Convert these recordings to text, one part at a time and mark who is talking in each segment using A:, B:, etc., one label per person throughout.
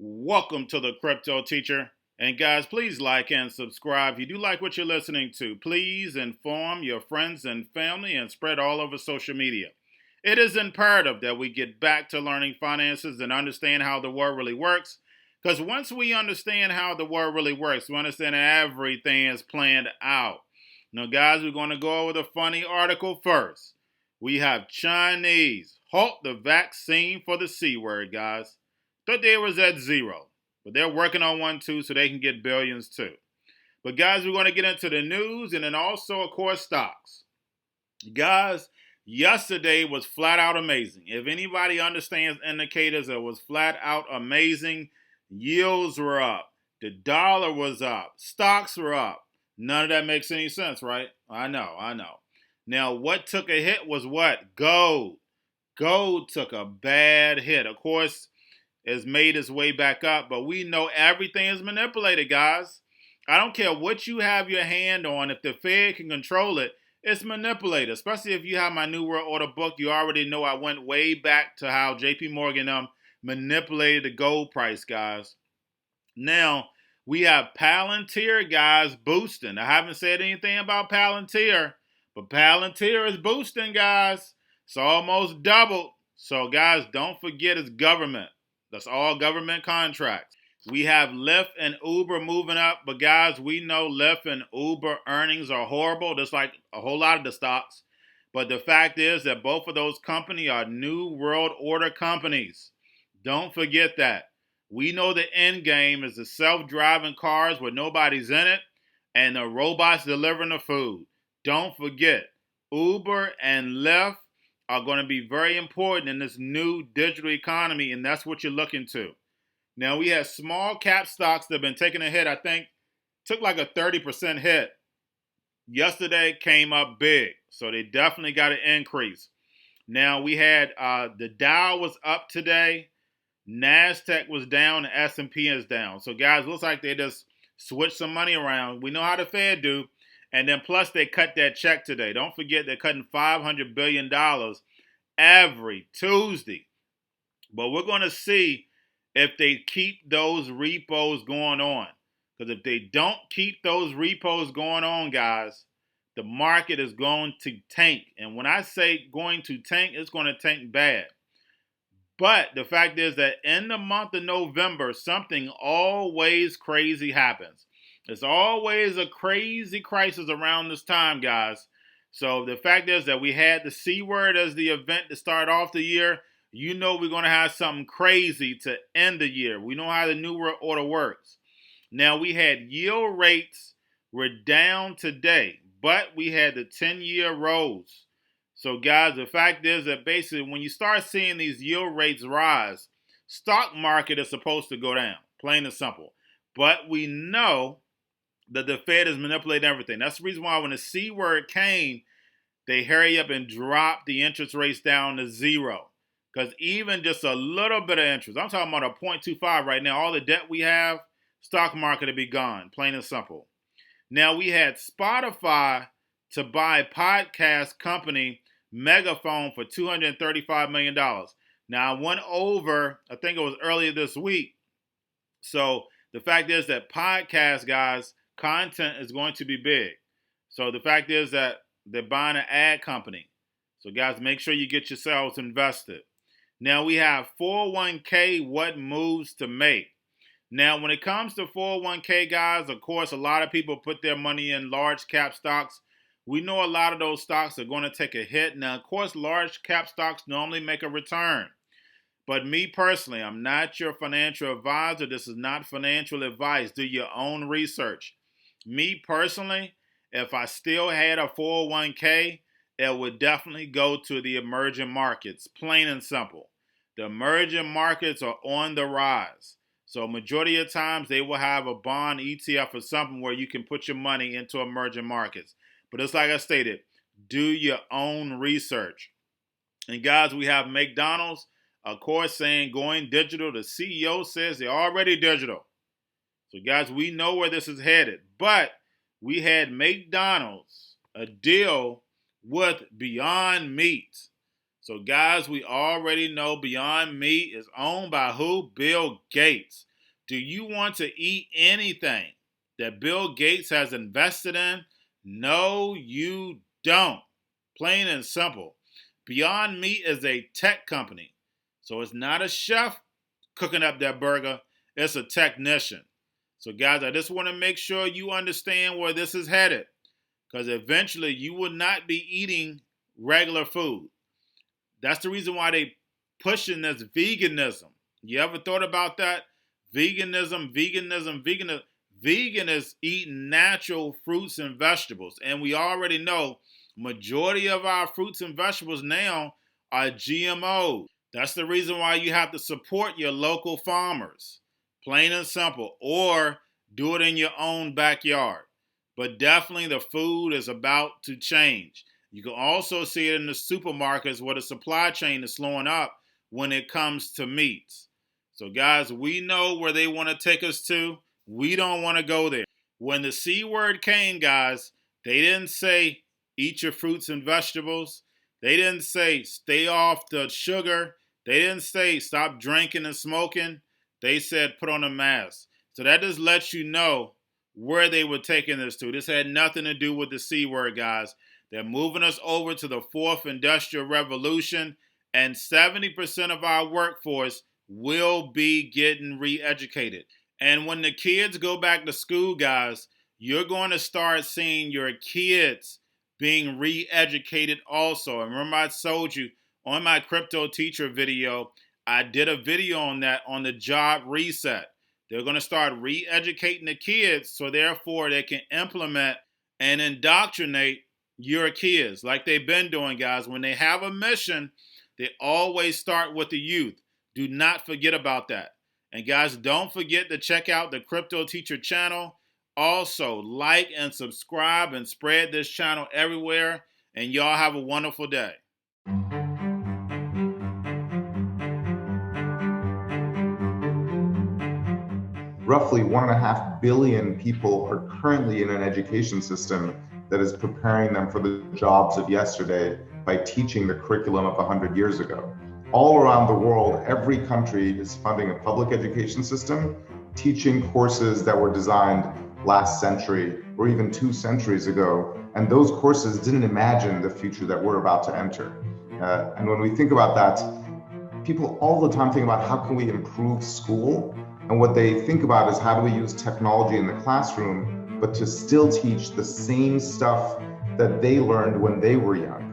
A: Welcome to the Crypto Teacher. And guys, please like and subscribe. If you do like what you're listening to, please inform your friends and family and spread all over social media. It is imperative that we get back to learning finances and understand how the world really works. Because once we understand how the world really works, we understand everything is planned out. Now, guys, we're going to go over the funny article first. We have Chinese halt the vaccine for the C word, guys. Thought they was at zero, but they're working on one too, so they can get billions too. But guys, we're going to get into the news and then also, of course, stocks. Guys, yesterday was flat out amazing. If anybody understands indicators, it was flat out amazing. Yields were up. The dollar was up. Stocks were up. None of that makes any sense, right? I know. Now, what took a hit was what? Gold. Gold took a bad hit. Of course, has made its way back up, but we know everything is manipulated, guys. I don't care what you have your hand on. If the Fed can control it, it's manipulated. Especially if you have my New World Order book, you already know I went way back to how JP Morgan manipulated the gold price, guys. Now, we have Palantir, guys, boosting. I haven't said anything about Palantir, but Palantir is boosting, guys. It's almost doubled. So, guys, don't forget it's government. That's all government contracts. We have Lyft and Uber moving up, but guys, we know Lyft and Uber earnings are horrible, just like a whole lot of the stocks. But the fact is that both of those companies are New World Order companies. Don't forget that. We know the end game is the self-driving cars where nobody's in it and the robots delivering the food. Don't forget, Uber and Lyft are going to be very important in this new digital economy, and that's what you're looking to. Now, we have small cap stocks that have been taking a hit. I think took like a 30% hit. Yesterday came up big, so they definitely got an increase. Now, we had the Dow was up today. NASDAQ was down, and S&P is down. So, guys, looks like they just switched some money around. We know how the Fed do. And then plus they cut that check today. Don't forget they're cutting $500 billion every Tuesday. But we're going to see if they keep those repos going on. Because if they don't keep those repos going on, guys, the market is going to tank. And when I say going to tank, it's going to tank bad. But the fact is that in the month of November, something always crazy happens. There's always a crazy crisis around this time, guys. So the fact is that we had the C word as the event to start off the year. You know we're going to have something crazy to end the year. We know how the New World Order works. Now, we had yield rates were down today, but we had the 10-year rose. So, guys, the fact is that basically when you start seeing these yield rates rise, stock market is supposed to go down, plain and simple. But we know that the Fed is manipulating everything. That's the reason why when the C word came, they hurry up and drop the interest rates down to zero. Because even just a little bit of interest, I'm talking about a 0.25 right now, all the debt we have, stock market will be gone, plain and simple. Now, we had Spotify to buy podcast company Megaphone for $235 million. Now, I went over, I think it was earlier this week. So the fact is that podcast, guys, content is going to be big. So the fact is that they're buying an ad company. So guys, make sure you get yourselves invested. Now we have 401k, what moves to make. Now when it comes to 401k, guys, of course, a lot of people put their money in large cap stocks. We know a lot of those stocks are going to take a hit. Now, of course, large cap stocks normally make a return. But me personally, I'm not your financial advisor. This is not financial advice. Do your own research. Me personally, if I still had a 401k, it would definitely go to the emerging markets, plain and simple. The emerging markets are on the rise. So majority of times they will have a bond ETF or something where you can put your money into emerging markets. But it's like I stated, do your own research. And guys, we have McDonald's, of course, saying going digital. The CEO says they're already digital. So guys, we know where this is headed. But we had McDonald's, a deal with Beyond Meat. So guys, we already know Beyond Meat is owned by who? Bill Gates. Do you want to eat anything that Bill Gates has invested in? No, you don't. Plain and simple. Beyond Meat is a tech company. So it's not a chef cooking up that burger, it's a technician. So guys, I just want to make sure you understand where this is headed, because eventually you will not be eating regular food. That's the reason why they pushing this veganism. You ever thought about that? Veganism. Vegan is eating natural fruits and vegetables. And we already know majority of our fruits and vegetables now are GMOs. That's the reason why you have to support your local farmers. Plain and simple. Or do it in your own backyard. But definitely the food is about to change. You can also see it in the supermarkets where the supply chain is slowing up when it comes to meats. So guys, we know where they want to take us to. We don't want to go there. When the C word came, guys, they didn't say eat your fruits and vegetables. They didn't say stay off the sugar. They didn't say stop drinking and smoking. They said put on a mask. So that just lets you know where they were taking this to. This had nothing to do with the C word, guys. They're moving us over to the fourth industrial revolution, and 70% of our workforce will be getting re-educated. And when the kids go back to school, guys, you're going to start seeing your kids being re-educated also. And remember, I told you on my crypto teacher video, I did a video on that on the job reset. They're going to start re-educating the kids, so therefore they can implement and indoctrinate your kids like they've been doing, guys. When they have a mission, they always start with the youth. Do not forget about that. And guys, don't forget to check out the Crypto Teacher channel. Also, like and subscribe and spread this channel everywhere. And y'all have a wonderful day.
B: Roughly 1.5 billion people are currently in an education system that is preparing them for the jobs of yesterday by teaching the curriculum of 100 years ago. All around the world, every country is funding a public education system, teaching courses that were designed last century or even 2 centuries ago. And those courses didn't imagine the future that we're about to enter. And when we think about that, people all the time think about how can we improve school? And what they think about is how do we use technology in the classroom, but to still teach the same stuff that they learned when they were young.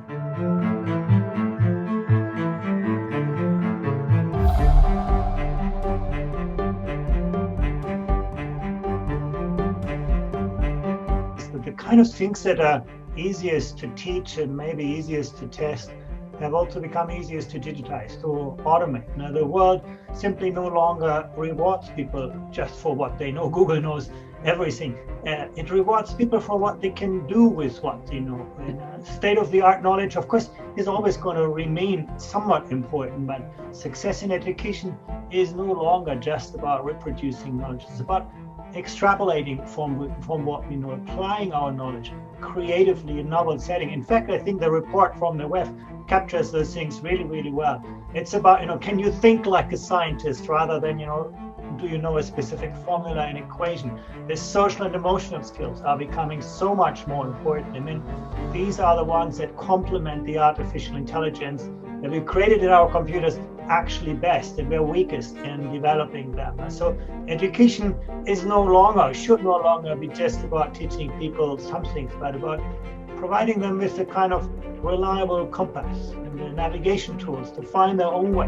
C: The kind of things that are easiest to teach and maybe easiest to test have also become easiest to digitize, to automate. Now, the world simply no longer rewards people just for what they know. Google knows everything. It rewards people for what they can do with what they know. And state-of-the-art knowledge, of course, is always going to remain somewhat important, but success in education is no longer just about reproducing knowledge. It's about extrapolating from what we know, applying our knowledge creatively in novel setting. In fact, I think the report from the WEF captures those things really, really well. It's about, can you think like a scientist rather than, do you know a specific formula and equation? The social and emotional skills are becoming so much more important. I mean, these are the ones that complement the artificial intelligence that we created in our computers actually best, and we're weakest in developing them. So education is no longer, should no longer be just about teaching people some things, but about providing them with the kind of reliable compass and the navigation tools to find their own way.